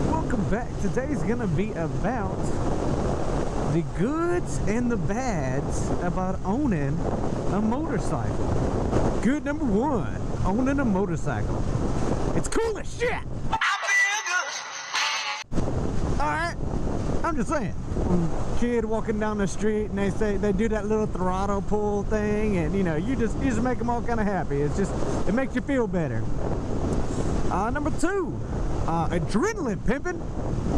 Welcome back. Today's gonna be about the goods and the bads about owning a motorcycle. Good number one, owning a motorcycle. It's cool as shit. Alright, I'm just saying. Kid walking down the street and they do that little throttle pull thing, and you know, you just make them all kind of happy. It makes you feel better. Number two, adrenaline pimping.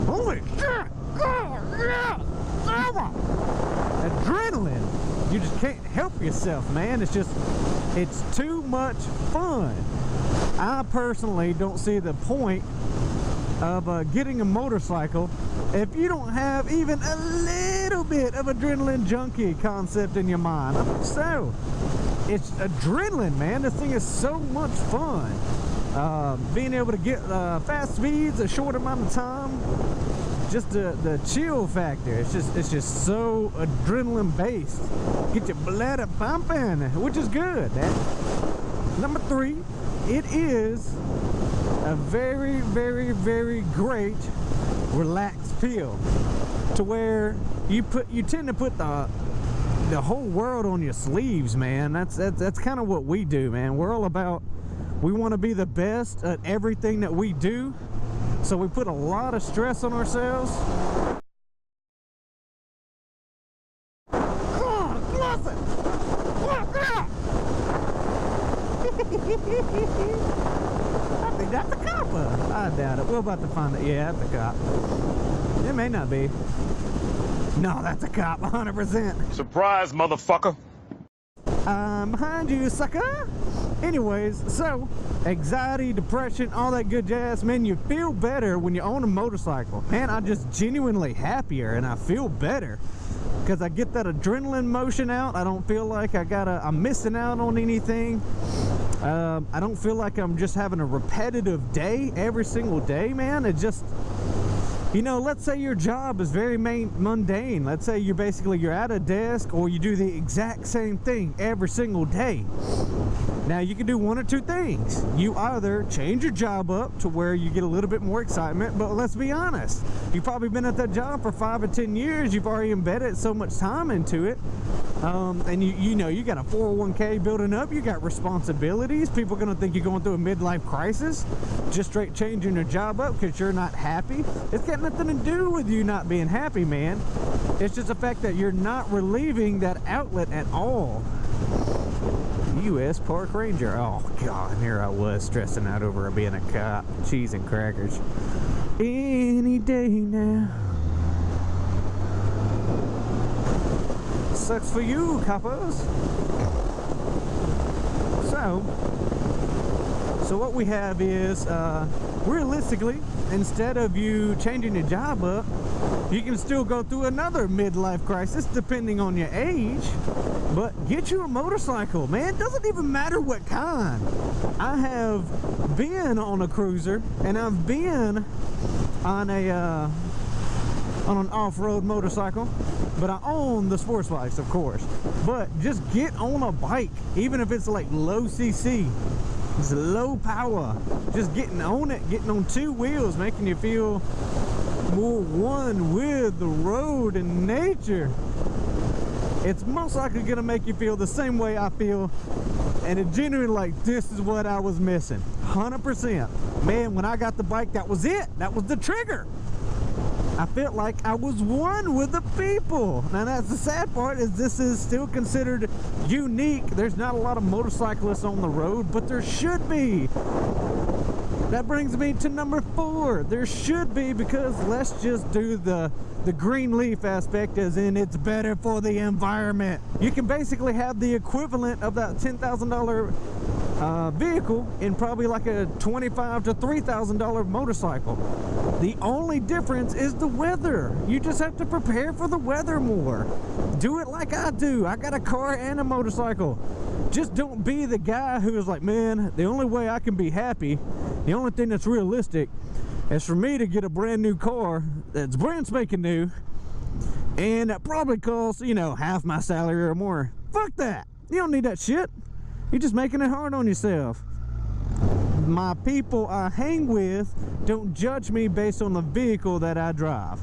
Holy shit! Oh, yeah! Adrenaline. You just can't help yourself, man. It's too much fun. I personally don't see the point of getting a motorcycle if you don't have even a little bit of adrenaline junkie concept in your mind. So, it's adrenaline, man. This thing is so much fun. Being able to get fast speeds a short amount of time, just the chill factor. It's just so adrenaline based. Get your blood pumping, which is good. Number three, it is a very, very, very great relaxed feel, to where you tend to put the whole world on your sleeves, man. That's kind of what we do, man. We're all about, we want to be the best at everything that we do, so we put a lot of stress on ourselves. I think that's a cop. I doubt it. We're about to find it. Yeah, that's a cop. It may not be. No, that's a cop, 100%. Surprise, motherfucker. I'm behind you, sucker. Anyways, so anxiety, depression, all that good jazz, man, you feel better when you own a motorcycle. Man, I'm just genuinely happier and I feel better because I get that adrenaline motion out. I don't feel like I'm missing out on anything. I don't feel like I'm just having a repetitive day every single day, man. It just, you know, let's say your job is very mundane. Let's say you're at a desk, or you do the exact same thing every single day. Now, you can do one or two things. You either change your job up to where you get a little bit more excitement, but let's be honest, you've probably been at that job for 5 or 10 years. You've already embedded so much time into it. And you know, you got a 401k building up, you got responsibilities. People are going to think you're going through a midlife crisis just straight changing your job up because you're not happy. It's got nothing to do with you not being happy, man. It's just the fact that you're not relieving that outlet at all. U.S. Park Ranger. Oh god, here I was stressing out over being a cop. Cheese and crackers. Any day now. Sucks for you, coppers. So what we have is, realistically, instead of you changing your job up, you can still go through another midlife crisis depending on your age. But get you a motorcycle, man. It doesn't even matter what kind. I have been on a cruiser, and I've been on an off-road motorcycle, but I own the sports bikes, of course. But just get on a bike, even if it's like low cc, it's low power. Just getting on it, getting on two wheels, making you feel more one with the road and nature. It's most likely gonna make you feel the same way I feel, and it genuinely, like, this is what I was missing, 100%. Man, when I got the bike, that was it. That was the trigger. I felt like I was one with the people. Now, that's the sad part, is this is still considered unique. There's not a lot of motorcyclists on the road, but there should be. That brings me to number 4. There should be, because let's just do the green leaf aspect, as in it's better for the environment. You can basically have the equivalent of that $10,000 vehicle in probably like a $2,500 to $3,000 motorcycle. The only difference is the weather. You just have to prepare for the weather more. Do it like I do. I got a car and a motorcycle. Just don't be the guy who is like, man, the only way I can be happy, the only thing that's realistic is for me to get a brand new car that's brand spanking new, and that probably costs, you know, half my salary or more. Fuck that. You don't need that shit. You're just making it hard on yourself. My people I hang with don't judge me based on the vehicle that I drive.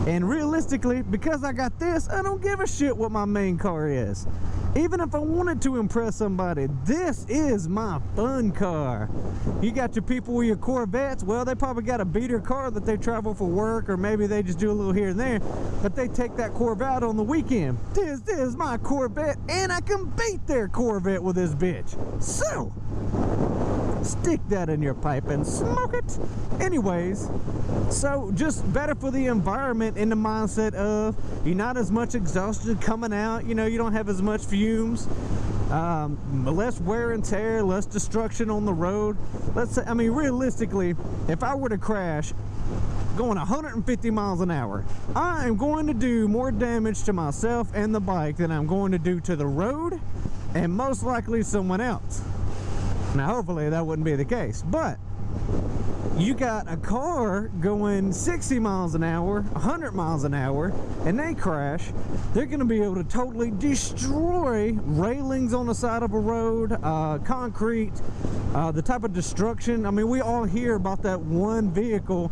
And realistically, because I got this, I don't give a shit what my main car is. Even if I wanted to impress somebody, this is my fun car. You got your people with your Corvettes, well, they probably got a beater car that they travel for work, or maybe they just do a little here and there, but they take that Corvette on the weekend. This is my Corvette, and I can beat their Corvette with this bitch. So, stick that in your pipe and smoke it. Anyways, so just better for the environment in the mindset of you're not as much exhaustion coming out, you know, you don't have as much fumes, less wear and tear, less destruction on the road. Let's say, I mean, realistically, if I were to crash going 150 miles an hour, I am going to do more damage to myself and the bike than I'm going to do to the road and most likely someone else. Now, hopefully that wouldn't be the case, but you got a car going 60 miles an hour, 100 miles an hour, and they crash, they're going to be able to totally destroy railings on the side of a road, concrete, the type of destruction. I mean, we all hear about that one vehicle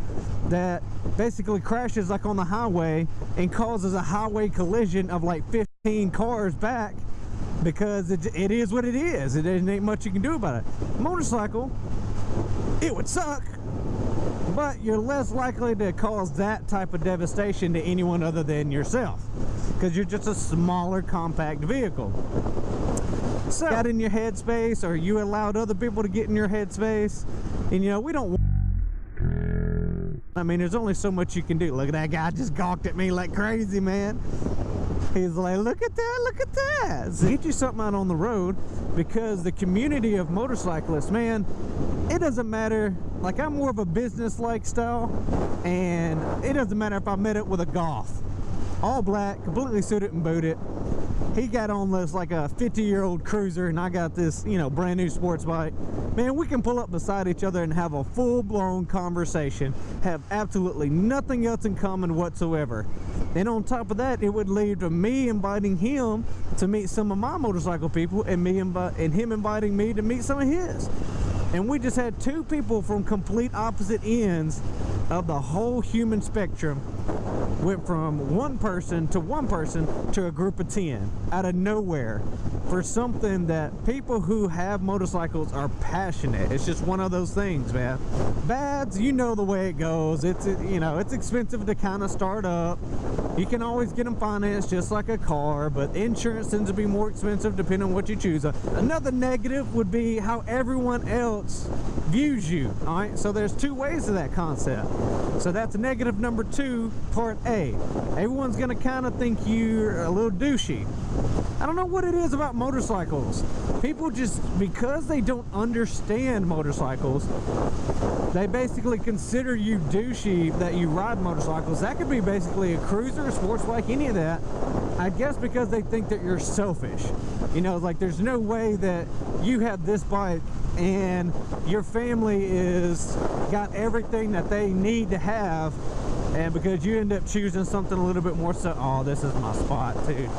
that basically crashes like on the highway and causes a highway collision of like 15 cars back. Because it is what it is. It ain't much you can do about it. Motorcycle, it would suck, but you're less likely to cause that type of devastation to anyone other than yourself, because you're just a smaller compact vehicle. So, got in your headspace, or you allowed other people to get in your headspace, and you know, we don't. I mean, there's only so much you can do. Look at that guy just gawked at me like crazy, man. He's like, look at that, look at that. So get you something out on the road, because the community of motorcyclists, man, it doesn't matter. Like, I'm more of a business-like style, and it doesn't matter if I met it with a Golf. All black, completely suited and booted. He got on this like a 50-year-old cruiser, and I got this, you know, brand new sports bike. Man, we can pull up beside each other and have a full-blown conversation, have absolutely nothing else in common whatsoever. And on top of that, it would lead to me inviting him to meet some of my motorcycle people, and him inviting me to meet some of his. And we just had two people from complete opposite ends of the whole human spectrum. Went from one person to a group of 10 out of nowhere, for something that people who have motorcycles are passionate. It's just one of those things, man. Bads, you know the way it goes. It's, you know, it's expensive to kind of start up. You can always get them financed just like a car, but insurance tends to be more expensive depending on what you choose. Another negative would be how everyone else views you. All right, so there's two ways to that concept. So that's negative number 2, part A. Everyone's gonna kind of think you're a little douchey. I don't know what it is about motorcycles. People just, because they don't understand motorcycles, they basically consider you douchey that you ride motorcycles. That could be basically a cruiser, a sports bike, any of that. I guess because they think that you're selfish. You know, like, there's no way that you have this bike and your family is got everything that they need to have, and because you end up choosing something a little bit more so, oh, this is my spot, dude.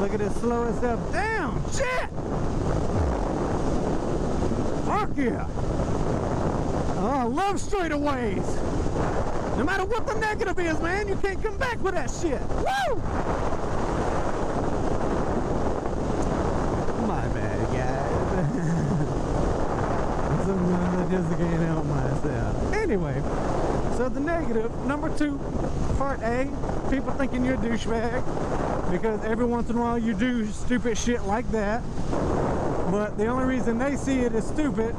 Look at it slow itself down. Shit! Fuck yeah! Oh, I love straightaways. No matter what the negative is, man, you can't come back with that shit. Woo! My bad, guys. I just can't help myself. Anyway, so the negative, number 2, part A, people thinking you're a douchebag because every once in a while you do stupid shit like that. But the only reason they see it as stupid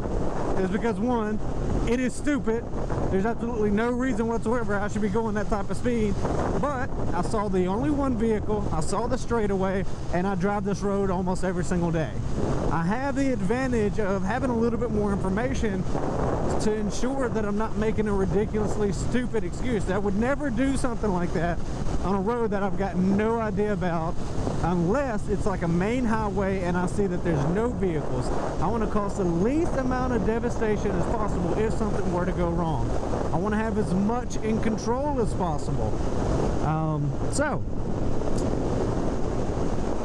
is because, one, it is stupid. There's absolutely no reason whatsoever I should be going that type of speed. But I saw the only one vehicle, I saw the straightaway, and I drive this road almost every single day. I have the advantage of having a little bit more information to ensure that I'm not making a ridiculously stupid excuse. I would never do something like that on a road that I've got no idea about, unless it's like a main highway and I see that there's no vehicles. I want to cause the least amount of devastation as possible if something were to go wrong. I want to have as much in control as possible.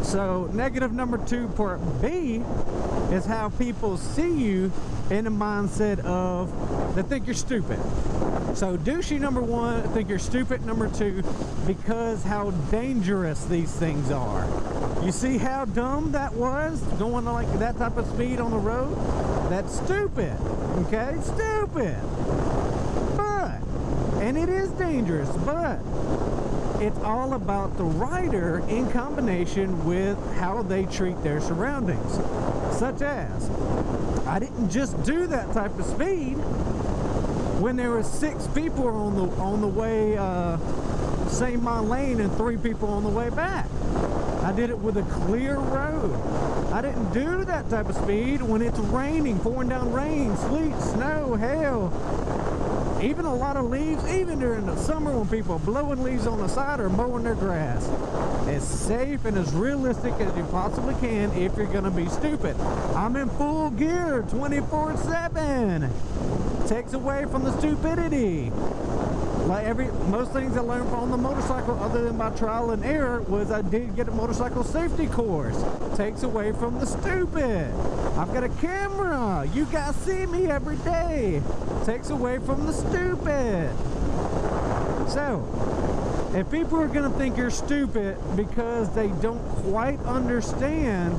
So negative number 2, part B, is how people see you in a mindset of they think you're stupid. So douchey number 1, think you're stupid number 2, because how dangerous these things are. You see how dumb that was, going like that type of speed on the road? That's stupid, okay? Stupid. But, and it is dangerous, but it's all about the rider in combination with how they treat their surroundings. Such as, I didn't just do that type of speed when there were 6 people on the way, same my lane, and 3 people on the way back. I did it with a clear road. I didn't do that type of speed when it's raining, pouring down rain, sleet, snow, hail, even a lot of leaves, even during the summer when people are blowing leaves on the side or mowing their grass. As safe and as realistic as you possibly can if you're gonna be stupid. I'm in full gear 24/7. Takes away from the stupidity. Like most things I learned on the motorcycle, other than by trial and error, was I did get a motorcycle safety course. Takes away from the stupid. I've got a camera. You guys see me every day. Takes away from the stupid. So, if people are going to think you're stupid because they don't quite understand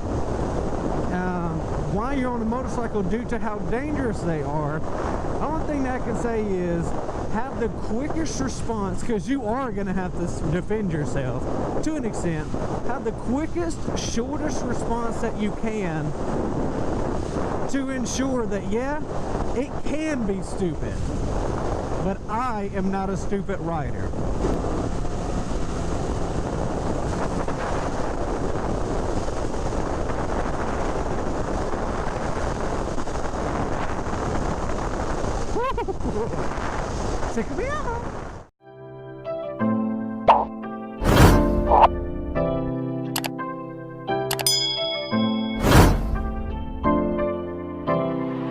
why you're on a motorcycle due to how dangerous they are, the only thing that I can say is have the quickest response, because you are going to have to defend yourself to an extent. Have the quickest, shortest response that you can to ensure that, yeah, it can be stupid, but I am not a stupid rider. Check me out.